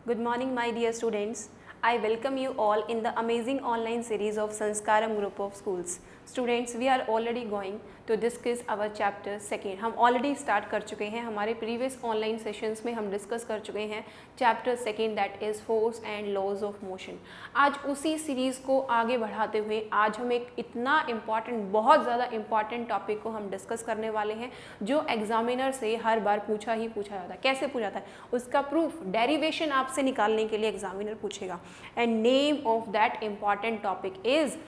Good morning, my dear students. I welcome you all in the amazing online series of Sanskaram group of schools. Students, we are already going to discuss our chapter second. हम already start कर चुके हैं, हमारे previous online sessions में हम discuss कर चुके हैं chapter second, that is force and laws of motion. आज उसी series को आगे बढ़ाते हुए आज हम एक इतना important, बहुत ज़्यादा important topic को हम discuss करने वाले हैं जो examiner से हर बार पूछा जाता है. कैसे पूछा जाता है? उसका proof, derivation आपसे निकालने के लिए examiner पूछेगा. And name of that important topic is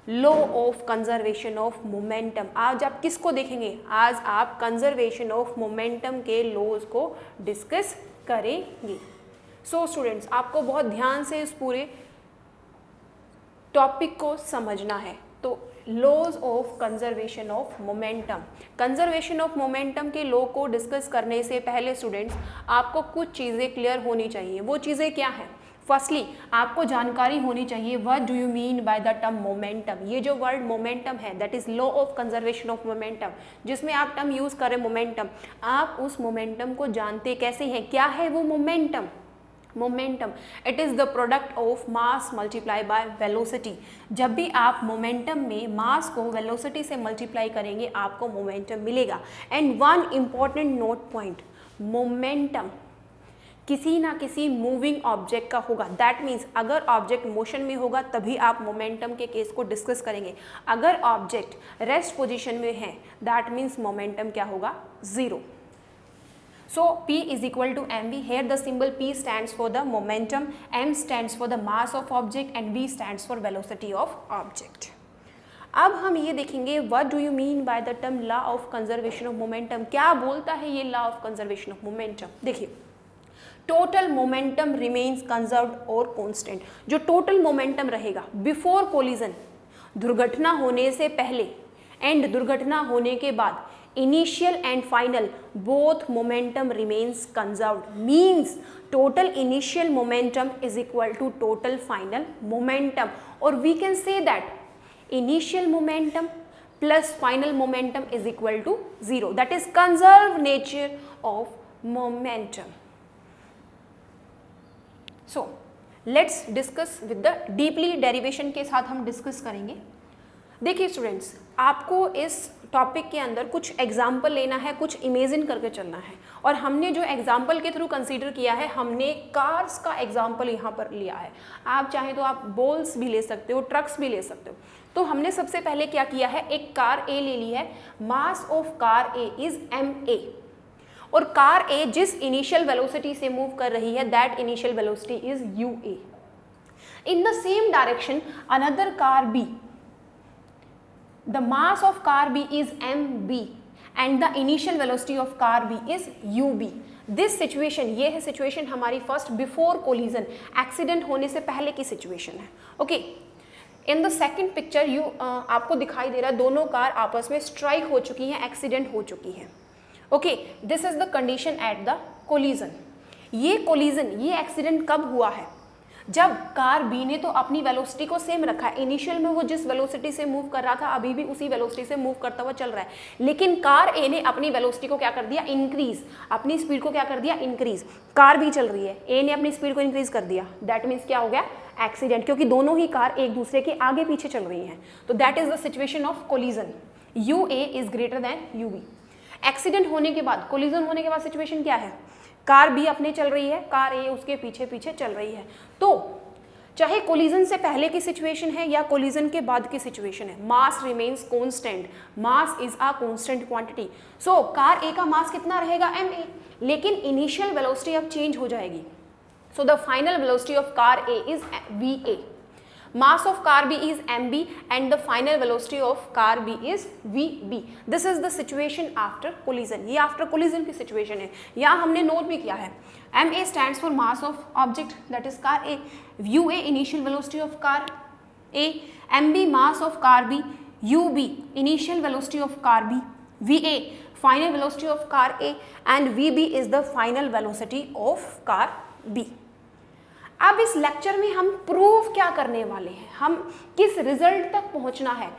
law of conservation of momentum. आज आप किसको देखेंगे? आज आप कंजर्वेशन ऑफ मोमेंटम के लॉज को डिस्कस करेंगे. सो स्टूडेंट्स, आपको बहुत ध्यान से इस पूरे टॉपिक को समझना है. तो laws of conservation of momentum. Conservation of momentum के लॉ को डिस्कस करने से पहले स्टूडेंट्स आपको कुछ चीज़ें क्लियर होनी चाहिए. वो चीज़ें क्या हैं? फर्स्टली आपको जानकारी होनी चाहिए what do you mean by the term momentum. ये जो वर्ड मोमेंटम है that is law of conservation of momentum, जिसमें आप टर्म यूज करें मोमेंटम, आप उस मोमेंटम को जानते कैसे हैं? क्या है वो momentum? Momentum it is the product of mass multiply by velocity. जब भी आप मोमेंटम में मास को वेलोसिटी से मल्टीप्लाई करेंगे आपको मोमेंटम मिलेगा. And one important note point, momentum किसी ना किसी मूविंग ऑब्जेक्ट का होगा. दैट मीन्स अगर ऑब्जेक्ट मोशन में होगा तभी आप मोमेंटम के केस को डिस्कस करेंगे. अगर ऑब्जेक्ट रेस्ट पोजीशन में है दैट मीन्स मोमेंटम क्या होगा? Zero. So P is equal to mv. Here the symbol P stands for the momentum, m stands for the mass of object and v stands for velocity of object. अब हम ये देखेंगे what do you mean by the term law of conservation of momentum. क्या बोलता है ये law of conservation of momentum? देखिए, total momentum remains conserved और कांस्टेंट. जो टोटल मोमेंटम रहेगा बिफोर कोलिजन, दुर्घटना होने से पहले एंड दुर्घटना होने के बाद, initial and final both momentum remains conserved. Means total initial momentum is equal to total final momentum. और we can say that initial momentum plus final momentum is equal to zero. That is conserve nature of momentum. So let's discuss with the deeply derivation के साथ हम discuss करेंगे. देखिए students, आपको इस topic के अंदर कुछ एग्जाम्पल लेना है, कुछ इमेजिन करके चलना है. और हमने जो एग्जाम्पल के थ्रू कंसीडर किया है, हमने कार्स का एग्जाम्पल यहाँ पर लिया है. आप चाहें तो आप बॉल्स भी ले सकते हो, ट्रक्स भी ले सकते हो. तो हमने सबसे पहले क्या किया है, एक कार ए ले ली है. Mass of car A is ma और कार ए जिस इनिशियल वेलोसिटी से मूव कर रही है that initial velocity is ua. In the same direction another car B, the mass of car B is mb and the initial velocity of car B is ub. This situation, ये है situation हमारी first before collision, accident होने से पहले की situation है. Okay, in the second picture you आपको दिखाई दे रहा है दोनों कार आपस में स्ट्राइक हो चुकी हैं, एक्सीडेंट हो चुकी है. Okay, this is the condition at the collision. ये कोलिजन, ये एक्सीडेंट कब हुआ है? जब कार बी ने तो अपनी वेलोसिटी को सेम रखा है. इनिशियल में वो जिस वेलोसिटी से मूव कर रहा था अभी भी उसी वेलोसिटी से मूव करता हुआ चल रहा है. लेकिन कार ए ने अपनी वेलोसिटी को क्या कर दिया? इंक्रीज. अपनी स्पीड को क्या कर दिया? इंक्रीज. कार बी चल रही है, ए ने अपनी स्पीड को इंक्रीज कर दिया. दैट मीन्स क्या हो गया? एक्सीडेंट, क्योंकि दोनों ही कार एक दूसरे के आगे पीछे चल रही हैं. तो that is the situation of collision. ua is greater than ub. Accident होने के बाद, कोलिजन होने के बाद सिचुएशन क्या है? कार बी अपने चल रही है, कार ए उसके पीछे पीछे चल रही है. तो चाहे कोलिजन से पहले की सिचुएशन है या कोलिजन के बाद की सिचुएशन है, mass remains constant. Mass is a constant quantity. So car A का मास कितना रहेगा? ma. लेकिन इनिशियल वेलोसिटी अब चेंज हो जाएगी. So the final velocity of car A is va. Mass of car B is mb and the final velocity of car B is vb. This is the situation after collision. ये after collision की situation है. यहाँ हमने note भी किया है. ma stands for mass of object, that is car A. ua initial velocity of car A. mb mass of car B. ub initial velocity of car B. va final velocity of car A and vb is the final velocity of car B. अब इस lecture में हम prove क्या करने वाले हैं, हम किस रिजल्ट तक पहुंचना है.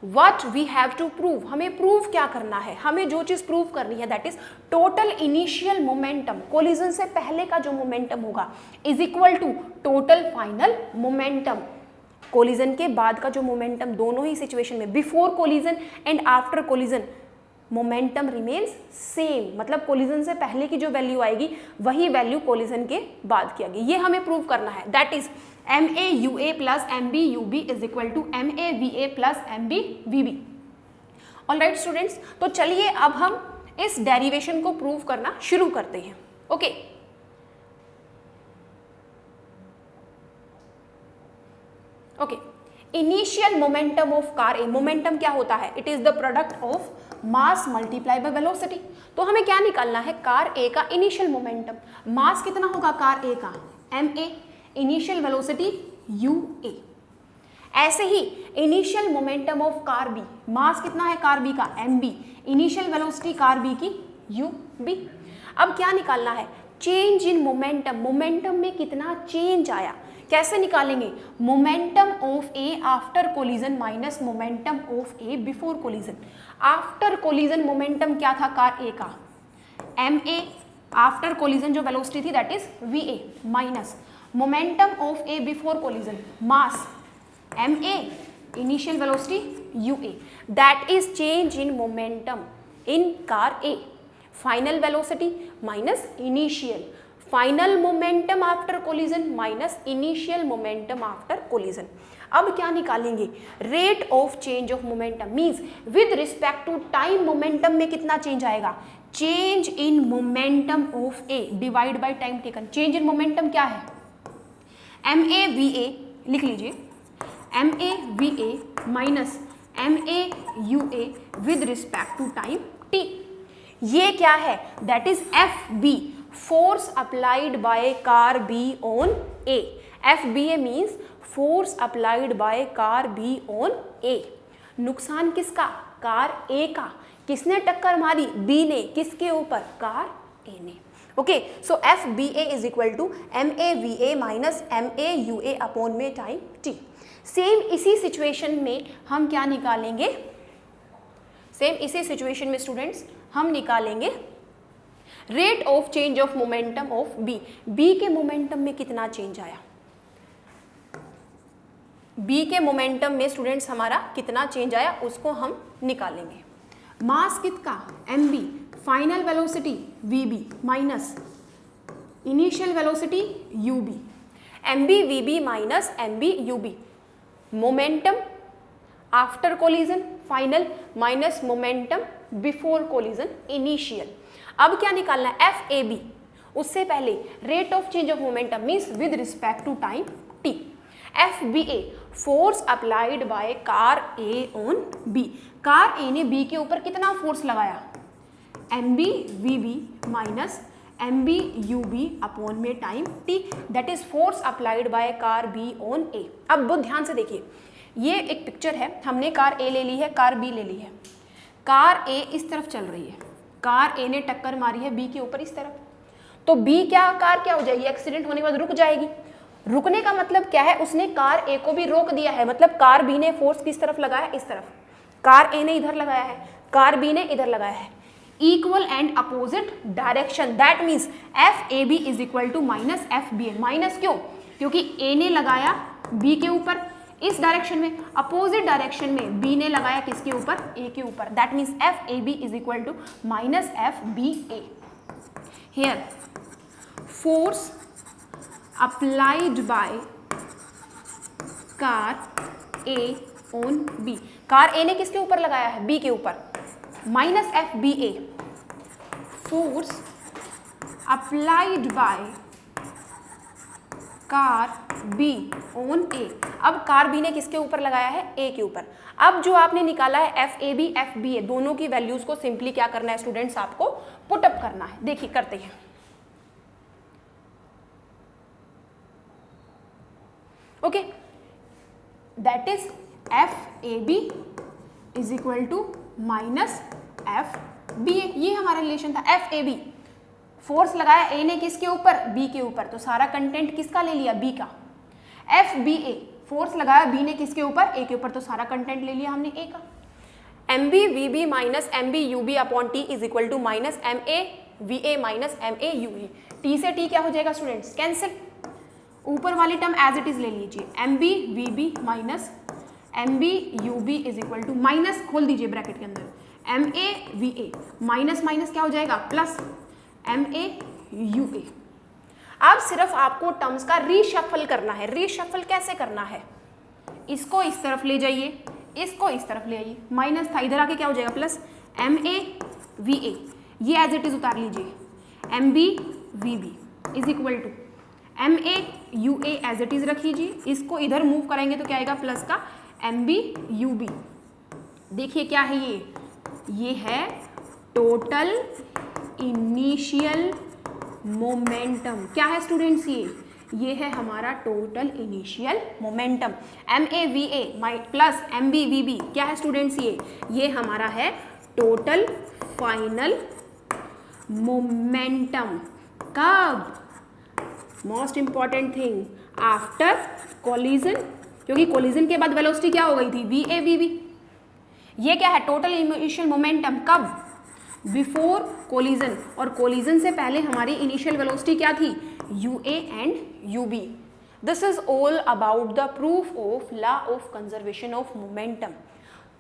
What we have to prove, हमें प्रूव क्या करना है, हमें जो चीज प्रूव करनी है that is total initial momentum, collision से पहले का जो मोमेंटम होगा is equal to total final momentum, collision के बाद का जो मोमेंटम, दोनों ही सिचुएशन में before collision and after collision momentum remains same, मतलब कोलिजन से पहले की जो वैल्यू आएगी वही वैल्यू कोलिजन के बाद की आएगी, ये हमें प्रूव करना है। That is MAUA plus MBUB is equal to MAVA plus MBVB। Alright students, तो चलिए अब हम इस डेरिवेशन को प्रूव करना शुरू करते हैं। Okay okay, initial momentum of car A, momentum क्या होता है, it is the product of mass multiply by velocity. तो हमें क्या निकालना है, कार ए का इनिशियल मोमेंटम, मास कितना होगा कार ए का ma, इनिशियल वेलोसिटी ua। ऐसे ही initial momentum of car B, mass कितना है कार बी का mb, initial velocity car B की ub। अब क्या निकालना है, चेंज इन मोमेंटम, मोमेंटम में कितना चेंज आया, कैसे निकालेंगे, momentum of A after collision minus momentum of A before collision. After collision momentum क्या था कार ए का ma, आफ्टर कोलिजन जो वेलोसिटी थी that is va, minus momentum of A before collision mass ma, initial velocity ua, that is change in momentum in car A, final velocity minus initial, final momentum after collision minus initial momentum after collision. अब क्या निकालेंगे, rate of change of momentum, means with respect to time momentum में कितना change आएगा, change in momentum of A divide by time taken. Change in momentum क्या है, MAVA लिख लीजिए, MAVA minus MAUA with respect to time t। ये क्या है, that is FB, force applied by car B on A. FBA means force applied by car B on A. नुकसान किसका, car A का, किसने टक्कर मारी, बी ने, किसके ऊपर, कार ए ने। Okay, so FBA is equal to MAVA minus MAUA upon में टाइम t। सेम इसी सिचुएशन में हम क्या निकालेंगे, सेम इसी सिचुएशन में स्टूडेंट्स हम निकालेंगे rate of change of momentum of B. B के मोमेंटम में कितना चेंज आया, बी के मोमेंटम में स्टूडेंट्स हमारा कितना चेंज आया उसको हम निकालेंगे। मास कितना mb, final velocity vb minus initial velocity ub, mb vb minus mb ub, momentum after collision final minus momentum before collision initial. अब क्या निकालना है, FAB, उससे पहले rate of change of momentum means with respect to time t। FBA, force applied by car A on B, car A ने B के ऊपर कितना फोर्स लगाया, MB VB minus MB UB upon में time t, that is force applied by car B on A। अब बहुत ध्यान से देखिए, ये एक पिक्चर है, हमने कार A ले ली है, कार B ले ली है, कार A इस तरफ चल रही है, कार A ने टक्कर मारी है B के ऊपर इस तरफ, तो B क्या, कार क्या हो जाएगी, एक्सीडेंट होने के बाद रुक जाएगी। रुकने का मतलब क्या है, उसने कार A को भी रोक दिया है, मतलब कार B ने फोर्स किस तरफ लगाया, इस तरफ, कार A ने इधर लगाया है, कार B ने इधर लगाया है, equal and opposite direction, that means FAB is equal to minus FBA। Minus क्यों, क्योंकि A ने लगाया B के ऊपर इस डायरेक्शन में, अपोजिट डायरेक्शन में B ने लगाया किसके ऊपर, A के ऊपर, that means FAB is equal to minus FBA। Here force applied by car A on B, car A ने किसके ऊपर लगाया है, B के ऊपर, minus FBA, force applied by car B on A। अब कार B ने किसके ऊपर लगाया है, A के ऊपर। अब जो आपने निकाला है FAB FBA, दोनों की वैल्यूज को सिंपली क्या करना है स्टूडेंट्स, आपको पुट अप करना है। देखिए करते हैं, okay, that is FAB is equal to minus FBA, ये हमारा रिलेशन था। FAB फोर्स लगाया A ने किसके ऊपर, B के ऊपर, तो सारा कंटेंट किसका ले लिया, B का। FBA फोर्स लगाया B ने किसके ऊपर, A के ऊपर, तो सारा कंटेंट ले लिया हमने A का। M B V B minus M B U B upon T is equal to minus M A V A minus M A U A. T से टी क्या हो जाएगा स्टूडेंट्स, कैंसिल। ऊपर वाली टर्म एज इट इज ले लीजिए, M B V B minus M B U B is equal to minus, खोल दीजिए ब्रैकेट के अंदर, M A V A minus minus क्या हो जाएगा plus M A U A. अब सिर्फ आपको टर्म्स का रीशफल करना है। रीशफल कैसे करना है, इसको इस तरफ ले जाइए, इसको इस तरफ ले आइए, माइनस था इधर आके क्या हो जाएगा plus M A V A, ये एज इट इज उतार लीजिए, M B V B is equal to M A U A as it is रख लीजिए, इसको इधर मूव करेंगे तो क्या आएगा प्लस का एम बी यू बी। देखिए क्या है ये है टोटल इनिशियल मोमेंटम। क्या है स्टूडेंट्स, ये है हमारा total initial momentum. M A V A plus M B V B क्या है स्टूडेंट्स, ये हमारा है टोटल फाइनल मोमेंटम। कब, most important thing, after collision, क्योंकि कोलिजन के बाद वेलोसिटी क्या हो गई थी वी ए वी बी। ये क्या है टोटल इनिशियल मोमेंटम, कब, बिफोर कोलिजन, और कोलिजन से पहले हमारी इनिशियल वेलोसिटी क्या थी U A and U B. This is all about the proof of law of conservation of momentum.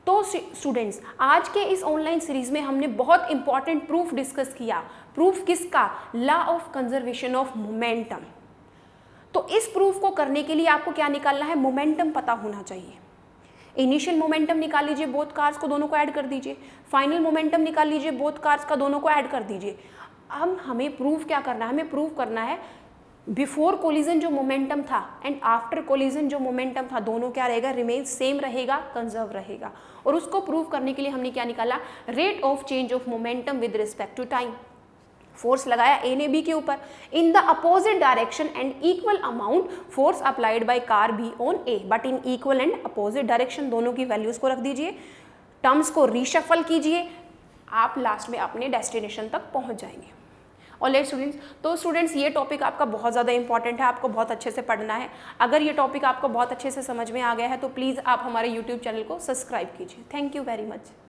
तो स्टूडेंट्स आज के इस ऑनलाइन सीरीज में हमने बहुत इंपॉर्टेंट प्रूफ डिस्कस किया। प्रूफ किसका, law of conservation of momentum. तो इस प्रूफ को करने के लिए आपको क्या निकालना है, मोमेंटम पता होना चाहिए। इनिशियल मोमेंटम निकाल लीजिए, बोथ कार्स को दोनों को ऐड कर दीजिए। फाइनल मोमेंटम निकाल लीजिए, बोथ कार्स का दोनों को ऐड कर दीजिए। अब हमें प्रूफ क्या करना है, हमें प्रूफ करना है बिफोर कोलिजन जो मोमेंटम था एंड आफ्टर कोलिजन जो मोमेंटम था, दोनों क्या रहेगा, रिमेन सेम रहेगा, कंजर्व रहेगा। और उसको प्रूव करने के लिए हमने क्या निकाला, rate of change of momentum with respect to time. Force लगाया ए ने बी के ऊपर in the opposite direction and equal amount force applied by car B on A, but in equal and opposite direction. दोनों की values को रख दीजिए, terms को रीशफल कीजिए, आप लास्ट में अपने डेस्टिनेशन तक पहुंच जाएंगे। और लेट स्टूडेंट्स, तो स्टूडेंट्स ये टॉपिक आपका बहुत ज़्यादा इंपॉर्टेंट है, आपको बहुत अच्छे से पढ़ना है। अगर ये टॉपिक आपको बहुत अच्छे से समझ में आ गया है तो प्लीज़ आप हमारे यूट्यूब चैनल को सब्सक्राइब कीजिए। Thank you very much.